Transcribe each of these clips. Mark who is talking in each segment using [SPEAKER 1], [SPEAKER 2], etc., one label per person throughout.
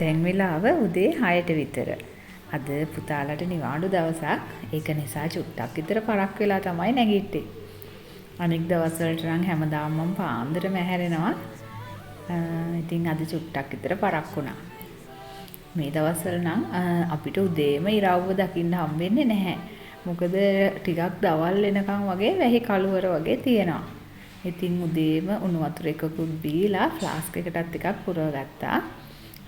[SPEAKER 1] දැන් වෙලාව උදේ 6ට විතර. අද පුතාලට නිවාඩු දවසක්. ඒක නිසා චුට්ටක් විතර පරක් වෙලා තමයි නැගිට්ටේ. අනෙක් දවස්වලට නම් හැමදාම මම පාන්දරම ඇහැරෙනවා. ඉතින් අද චුට්ටක් විතර පරක් වුණා. මේ දවස්වල නම් අපිට උදේම ඉරව්ව දකින්න හම්බෙන්නේ නැහැ. මොකද ටිකක් දවල් වෙනකන් වගේ වැහි කළුවර වගේ තියෙනවා. ඉතින් උදේම උණු වතුර එකකුත් බීලා ෆ්ලාස්ක් එකටත් ටිකක් පුරවගත්තා.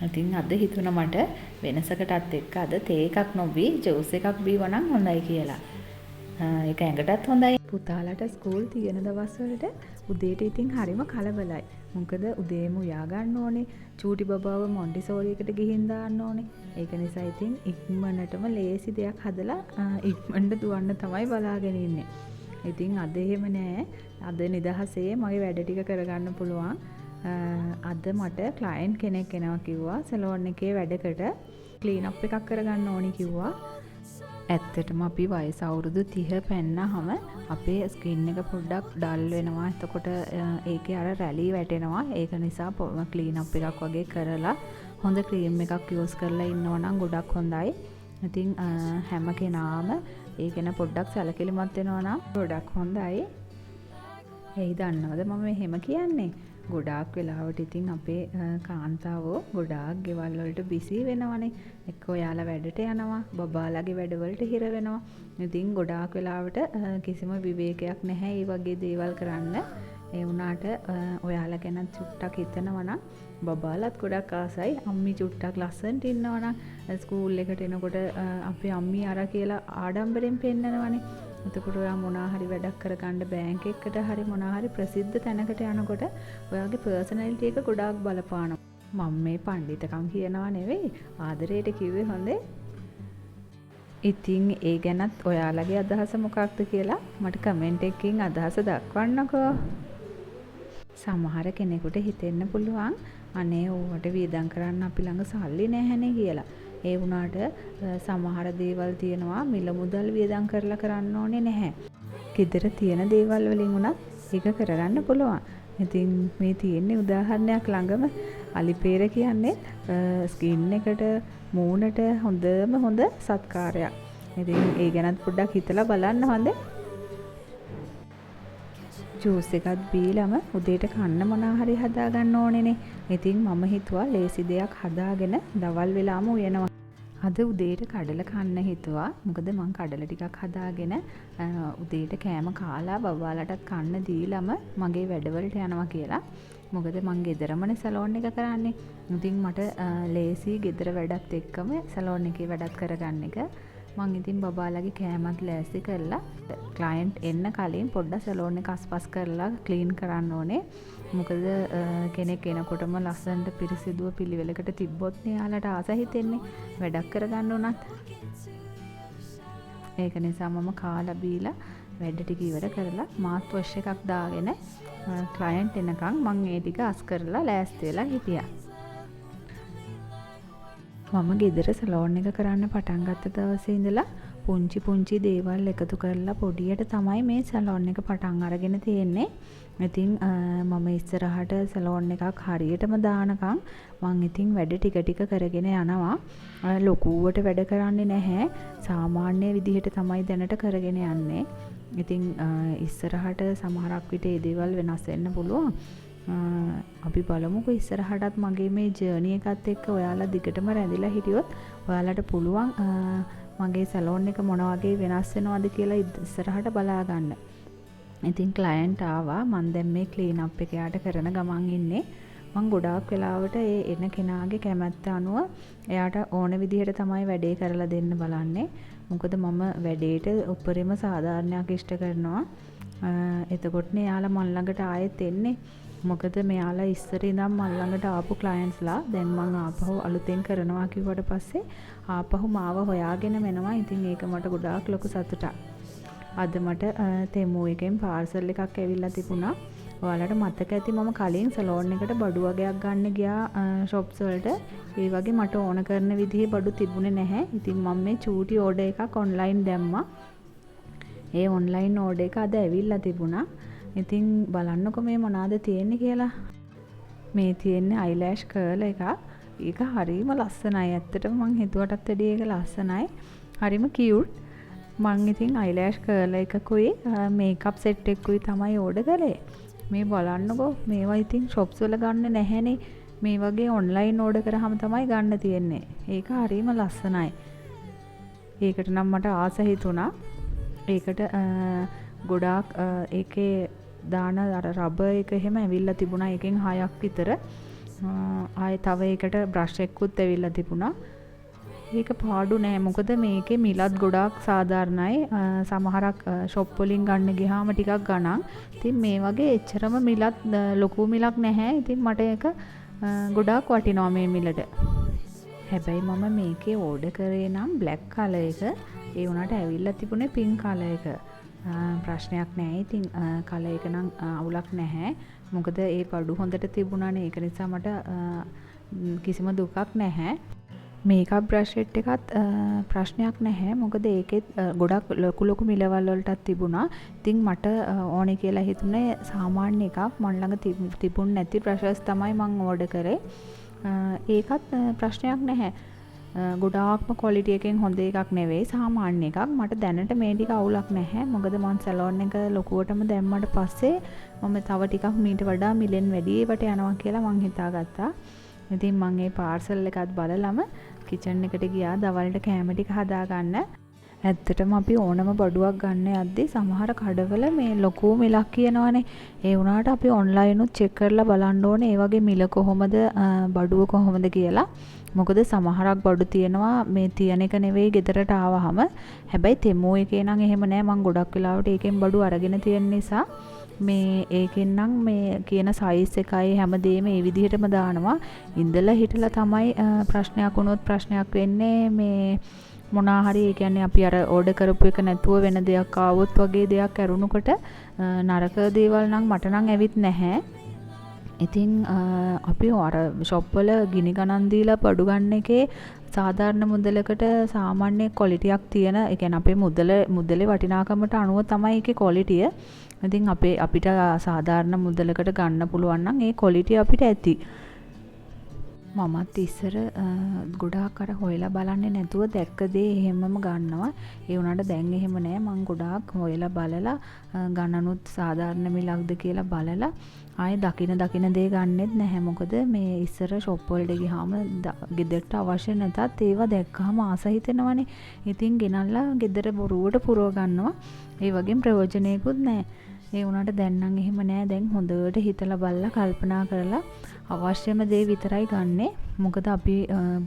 [SPEAKER 1] ඉතින් අද හිතුණා මට වෙනසකටත් එක්ක අද තේ එකක් නොබී ජූස් එකක් බීවනම් හොඳයි කියලා. ඒක ඇඟටත් හොඳයි. පුතාලට ස්කූල් තියෙන දවස්වලට උදේට ඉතින් හරිම කලබලයි. මොකද උදේම උයා ගන්න ඕනේ. චූටි බබාව මොන්ටිසෝරි එකට ගිහින් දාන්න ඕනේ. ඒක නිසා ඉතින් ඉක්මනටම ලේසි දෙයක් හදලා ඉක්මනට දුවන්න තමයි බලාගෙන ඉන්නේ. ඉතින් අද එහෙම නෑ. අද නිදහසේ මගේ වැඩ ටික කරගන්න පුළුවන්. අද මට ක්ලයන්ට් කෙනෙක් එනවා කිව්වා සැලෝන් එකේ වැඩකට ක්ලීන් අප් එකක් කරගන්න ඕනි කිව්වා. ඇත්තටම අපි වයස අවුරුදු 30 පැන්නහම අපේ ස්කින් එක පොඩ්ඩක් ඩල් වෙනවා. එතකොට ඒකේ අර රැලි වැටෙනවා. ඒක නිසා ක්ලීන් අප් එකක් වගේ කරලා හොඳ ක්‍රීම් එකක් යූස් කරලා ඉන්නවා නම් ගොඩක් හොඳයි. ඉතින් හැම කෙනාම ඒ ගැන පොඩ්ඩක් සැලකිලිමත් වෙනවා නම් ගොඩක් හොඳයි. එයි දන්නවද මම මෙහෙම කියන්නේ? ගොඩාක් වෙලාවට ඉතින් අපේ කාන්තාවෝ ගොඩාක් ගෙවල් වලට බිසි වෙනවනේ. එක්ක ඔයාලා වැඩට යනවා, බබාලාගේ වැඩවලට හිර වෙනවා. ඉතින් ගොඩාක් වෙලාවට කිසිම විවේකයක් නැහැ මේ වගේ දේවල් කරන්න. ඒ වුණාට ඔයාලා ගැන චුට්ටක් හිතනවා නම් බබාලත් ගොඩක් ආසයි. අම්මි චුට්ටක් ලස්සනට ඉන්නවා නම් ස්කූල් එකට එනකොට අපේ අම්මි අර කියලා ආඩම්බරෙන් පෙන්නනවනේ. එතකොට ඔයා මොනවා හරි වැඩක් කරගන්න බැංක් එකකට හරි මොනවා හරි ප්‍රසිද්ධ තැනකට යනකොට ඔයාගේ පර්සනැලිටි එක ගොඩාක් බලපානවා. මම මේ පඬිතකම් කියනවා නෙවෙයි ආදරයට කිව්වේ හොඳේ. ඉතින් ඒ ගැනත් ඔයාලගේ අදහස මොකක්ද කියලා මට කමෙන්ට් එකකින් අදහස දක්වන්නකෝ. සමහර කෙනෙකුට හිතෙන්න පුළුවන් අනේ ඕවට වියදම් කරන්න අපි ළඟ සල්ලි නැහැනේ කියලා. ඒ වුණාට සමහර දේවල් තියෙනවා මිල මුදල් වියදම් කරලා කරන්න ඕනේ නැහැ. ගෙදර තියෙන දේවල් වලින් උනත් ඒක කරගන්න පුළුවන්. ඉතින් මේ තියෙන්නේ උදාහරණයක් ළඟම අලිපේර කියන්නේ ස්කින් එකට මූණට හොඳම හොඳ සත්කාරයක්. ඉතින් ඒ ගැනත් පොඩ්ඩක් හිතලා බලන්න හොඳේ. ජූස් එකක් බීලම උදේට කන්න මොනවා හරි හදා ගන්න ඕනේනේ. ඉතින් මම හිතුවා ලේසි දෙයක් හදාගෙන දවල් වෙලාම උයනවා. අද උදේට කඩල කන්න හිතුවා. මොකද මං කඩල ටිකක් හදාගෙන උදේට කෑම කාලා බබාලටත් කන්න දීලම මගේ වැඩවලට යනවා කියලා. මොකද මං ගෙදරමනේ සැලෝන් එක කරන්නේ. ඉතින් මට ලේසි ගෙදර වැඩත් එක්කම සැලෝන් එකේ වැඩත් කරගන්න එක. මං ඉතින් බබාලගේ කෑමත් ලෑස්ති කරලා ක්ලයන්ට් එන්න කලින් පොඩ්ඩක් සැලෝන් එක අස්පස් කරලා ක්ලීන් කරන්න ඕනේ. මොකද කෙනෙක් එනකොටම ලස්සනට පිරිසිදුව පිළිවෙලකට තිබ්බොත් නේ යාලට ආස හිතෙන්නේ වැඩක් කරගන්න උනත්. ඒක නිසා මම කාලා බීලා වැඩ ටික ඉවර කරලා මාත් වොෂ් එකක් දාගෙන ක්ලයන්ට් එනකන් මං ඒ ටික අස් කරලා ලෑස්ති වෙලා හිටියා. මම ගෙදර සැලෝන් එක කරන්න පටන් ගත්ත දවසේ ඉඳලා පුංචි දේවල් එකතු කරලා පොඩියට තමයි මේ සැලෝන් එක පටන් අරගෙන තියෙන්නේ. ඉතින් මම ඉස්සරහට සැලෝන් එකක් හරියටම දානකම් මං ඉතින් වැඩ ටික කරගෙන යනවා. ලොකුවට වැඩ කරන්නේ නැහැ. සාමාන්‍ය විදිහට තමයි දැනට කරගෙන යන්නේ. ඉතින් ඉස්සරහට සමහරක් විට මේ දේවල් වෙනස් වෙන්න පුළුවන්. අපි බලමුකෝ ඉස්සරහටත් මගේ මේ ජර්නි එකත් එක්ක ඔයාලා දිගටම රැඳිලා හිටියොත් ඔයාලට පුළුවන් මගේ සැලෝන් එක මොන වගේ වෙනස් වෙනවද කියලා ඉස්සරහට බලා ගන්න. ඉතින් ක්ලයන්ට් ආවා. මම දැන් මේ ක්ලීන් අප් එක යාට කරන ගමන් ඉන්නේ. මම ගොඩාක් වෙලාවට ඒ එන කෙනාගේ කැමැත්ත අනුව එයාට ඕන විදිහට තමයි වැඩේ කරලා දෙන්න බලන්නේ. මොකද මම වැඩේට උපරිම සාධාරණයක් ඉෂ්ට කරනවා. එතකොටනේ යාලා මන් ළඟට ආයෙත් එන්නේ. මොකද මෙයාලා ඉස්සර ඉඳන් මල් ළඟට ආපු ක්ලයන්ට්ස්ලා දැන් මං ආපහු අලුතෙන් කරනවා කිව්වට පස්සේ ආපහු මාව හොයාගෙන මෙනවා. ඉතින් ඒක මට ගොඩාක් ලොකු සතුටක්. අද මට තෙමු එකෙන් පාර්සල් එකක් ඇවිල්ලා තිබුණා. ඔයාලට මතක ඇති මම කලින් සැලෝන් එකට බඩු වගේක් ගන්න ගියා ෂොප්ස් වලට. ඒ වගේ මට ඕන කරන විදිහේ බඩු තිබුණේ නැහැ. ඉතින් මම මේ චූටි ඕඩර් එකක් ඔන්ලයින් දැම්මා. ඒ ඔන්ලයින් ඕඩර් එක අද ඇවිල්ලා තිබුණා. ඉතින් බලන්නකො මේ මොනවාද තියෙන්නේ කියලා. මේ තියෙන්නේ අයිලෑෂ් කර්ල් එකක්. ඒක හරිම ලස්සනයි. ඇත්තටම මං හිතුවටත් වැඩිය ඒක ලස්සනයි. හරිම කියුට්. මං ඉතින් අයිලෑෂ් කර්ල් එකකුයි මේකප් සෙට් එකකුයි තමයි ඕඩර් කළේ. මේ බලන්නකෝ මේවා ඉතින් ෂොප්ස් වල ගන්න නැහැනේ. මේ වගේ ඔන්ලයින් ඕඩර් කරාම තමයි ගන්න තියෙන්නේ. ඒක හරිම ලස්සනයි. ඒකට නම් මට ආස හිතුණා. ඒකට ගොඩාක් ඒකේ දාන අර රබර් එක එහෙම ඇවිල්ලා තිබුණා. එකෙන් 6ක් විතර. ආයේ තව ඒකට බ්‍රෂ් එකකුත් ඇවිල්ලා තිබුණා. ඒක පාඩු නෑ. මොකද මේකේ මිලත් ගොඩාක් සාධාරණයි. සමහරක් ෂොප් වලින් ගන්න ගියාම ටිකක් ගණන්. ඉතින් මේ වගේ එච්චරම මිලත් ලොකු මිලක් නැහැ. ඉතින් මට ඒක ගොඩාක් වටිනවා මේ මිලට. හැබැයි මම මේකේ ඕඩර් කරේ නම් බ්ලැක් කලර් එක. ඒ වුණාට ඇවිල්ලා තිබුණේ පින්ක් කලර් එක. ප්‍රශ්නයක් නැහැ. ඉතින් කලර් එක නම් අවුලක් නැහැ. මොකද ඒ පඩු හොඳට තිබුණානේ. ඒක නිසා මට කිසිම දුකක් නැහැ. මේකප් බ්‍රෂ් සෙට් එකත් ප්‍රශ්නයක් නැහැ. මොකද ඒකෙත් ගොඩක් ලොකු මිලවල් වලටත් තිබුණා. ඉතින් මට ඕනේ කියලා හිතුනේ සාමාන්‍ය එකක්. මන් ළඟ තිබුණ නැති බ්‍රෂස් තමයි මම ඕඩර් කරේ. ඒකත් ප්‍රශ්නයක් නැහැ. ගොඩාක්ම ක්වොලිටි එකෙන් හොඳ එකක් නෙවෙයි, සාමාන්‍ය එකක්. මට දැනට මේ ටික අවුලක් නැහැ. මොකද මම සැලොන් එක ලොකුවටම දැම්මට පස්සේ මම තව ටිකක් මීට වඩා මිලෙන් වැඩි ඒවට යනවා කියලා මං හිතාගත්තා. ඉතින් මම මේ පාර්සල් එකත් බලලම කිචන් එකට ගියා දවල්ට කෑම ටික හදාගන්න. ඇත්තටම අපි ඕනම බඩුවක් ගන්න යද්දී සමහර කඩවල මේ ලොකු මිලක් කියනවනේ. ඒ වුණාට අපි ඔන්ලයින් උත් චෙක් කරලා බලන්න ඕනේ ඒ වගේ මිල කොහොමද බඩුව කොහොමද කියලා. මොකද සමහරක් බඩු තියෙනවා මේ තියෙන එක නෙවෙයි ගෙදරට ආවහම. හැබැයි තෙමෝ එකේ නම් එහෙම නෑ. මම ගොඩක් වෙලාවට ඒකෙන් බඩු අරගෙන තියෙන නිසා මේ ඒකෙන් නම් මේ කියන සයිස් එකයි හැමදේම ඒ විදිහටම දානවා. ඉඳලා හිටලා තමයි ප්‍රශ්නයක් වුණොත් ප්‍රශ්නයක් වෙන්නේ. මේ මොනවා හරි ඒ කියන්නේ අපි අර ඕඩර් කරපු එක නැතුව වෙන දෙයක් ආවොත් වගේ දෙයක් කරුණුකොට නරක දේවල් නම් මට නම් ඇවිත් නැහැ. ඉතින් අපි අර ෂොප් වල ගිනි ගණන් දීලා බඩු ගන්න එකේ සාධාරණ මුදලකට සාමාන්‍ය ක්වොලිටියක් තියෙන, ඒ කියන්නේ අපේ මුදලේ වටිනාකමට අනුව තමයි ඒකේ ක්වොලිටිය. ඉතින් අපිට සාධාරණ මුදලකට ගන්න පුළුවන් නම් ඒ ක්වොලිටිය අපිට ඇති. මමත් ඉස්සර ගොඩාක් අර හොයලා බලන්නේ නැතුව දැක්ක දේ එහෙමම ගන්නවා. ඒ වුණාට දැන් එහෙම නෑ. මං ගොඩාක් හොයලා බලලා ගණනුත් සාධාරණ මිලක්ද කියලා බලලා ආයේ දකින දේ ගන්නෙත් නැහැ. මොකද මේ ඉස්සර ෂොප් වලට ගියාම ගෙදරට අවශ්‍ය නැතත් ඒවා දැක්කම ආස හිතෙනවනේ. ඉතින් ගෙනල්ලා ගෙදර බොරුවට පුරව ගන්නවා. ඒ වගේම ප්‍රයෝජනෙකුත් නැහැ. ඒ වුණාට දැන් නම් එහෙම නෑ. දැන් හොඳට හිතලා බලලා කල්පනා කරලා අවශ්‍යම දේ විතරයි ගන්නෙ. මොකද අපි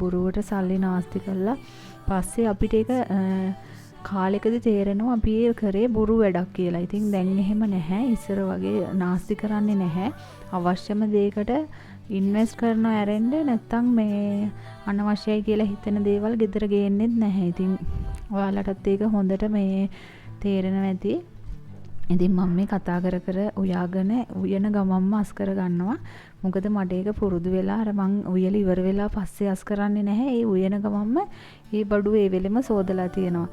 [SPEAKER 1] බොරුවට සල්ලි නාස්ති කළා පස්සේ අපිට ඒක කාලෙකදී තේරෙනවා අපි ඒ කරේ බොරු වැඩක් කියලා. ඉතින් දැන් එහෙම නැහැ. ඉස්සර වගේ නාස්ති කරන්නේ නැහැ. අවශ්‍යම දේකට ඉන්වෙස්ට් කරනවා ඇරෙන්න. නැත්තම් මේ අනවශ්‍යයි කියලා හිතෙන දේවල් ගෙදර ගේන්නෙත් නැහැ. ඉතින් ඔයාලටත් ඒක හොඳට මේ තේරෙනවා ඇති. ඉතින් මම මේ කතා කර උයාගෙන උයන ගමම්ම අස් කර ගන්නවා. මොකද මට ඒක පුරුදු වෙලා අර මං උයලා ඉවර වෙලා පස්සේ අස් කරන්නේ නැහැ. ඒ උයන ගමම්ම ඒ බඩුව ඒ වෙලෙම සෝදලා තියෙනවා.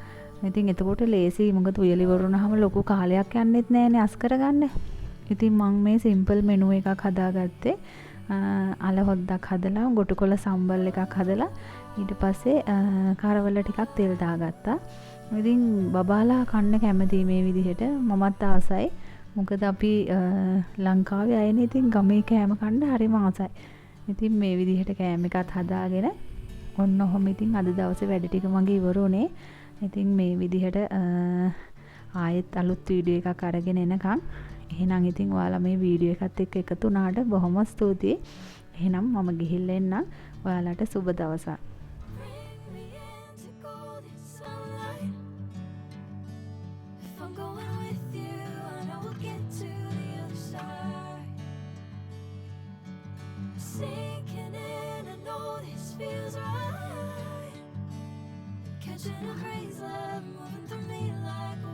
[SPEAKER 1] ඉතින් එතකොට ලේසි. මොකද උයලා ඉවර වුණාම ලොකු කාලයක් යන්නෙත් නැහැනේ අස් කරගන්න. ඉතින් මං මේ සිම්පල් මෙනු එකක් හදාගත්තේ. අල හොද්දක් හදලා ගොටුකොළ සම්බල් එකක් හදලා ඊට පස්සේ කරවල ටිකක් තෙල් දාගත්තා. ඉතින් බබාලා කන්න කැමති මේ විදිහට. මමත් ආසයි. මොකද අපි ලංකාවේ අයනේ. ඉතින් ගමේ කෑම කන්න හරිම ආසයි. ඉතින් මේ විදිහට කෑම එකත් හදාගෙන ඔන්න ඔහොම ඉතින් අද දවසේ වැඩ ටික මගේ ඉවර වුණේ. ඉතින් මේ විදිහට ආයෙත් අලුත් වීඩියෝ එකක් අරගෙන එනකම්. එහෙනම් ඉතින් ඔයාලා මේ වීඩියෝ එකත් එක්ක එකතු වුණාට බොහොම ස්තුතියි. එහෙනම් මම ගිහිල්ලා එන්නම්. ඔයාලට සුබ දවසක්.
[SPEAKER 2] Sinking in, I know this feels right. Catching a craze, love moving through me like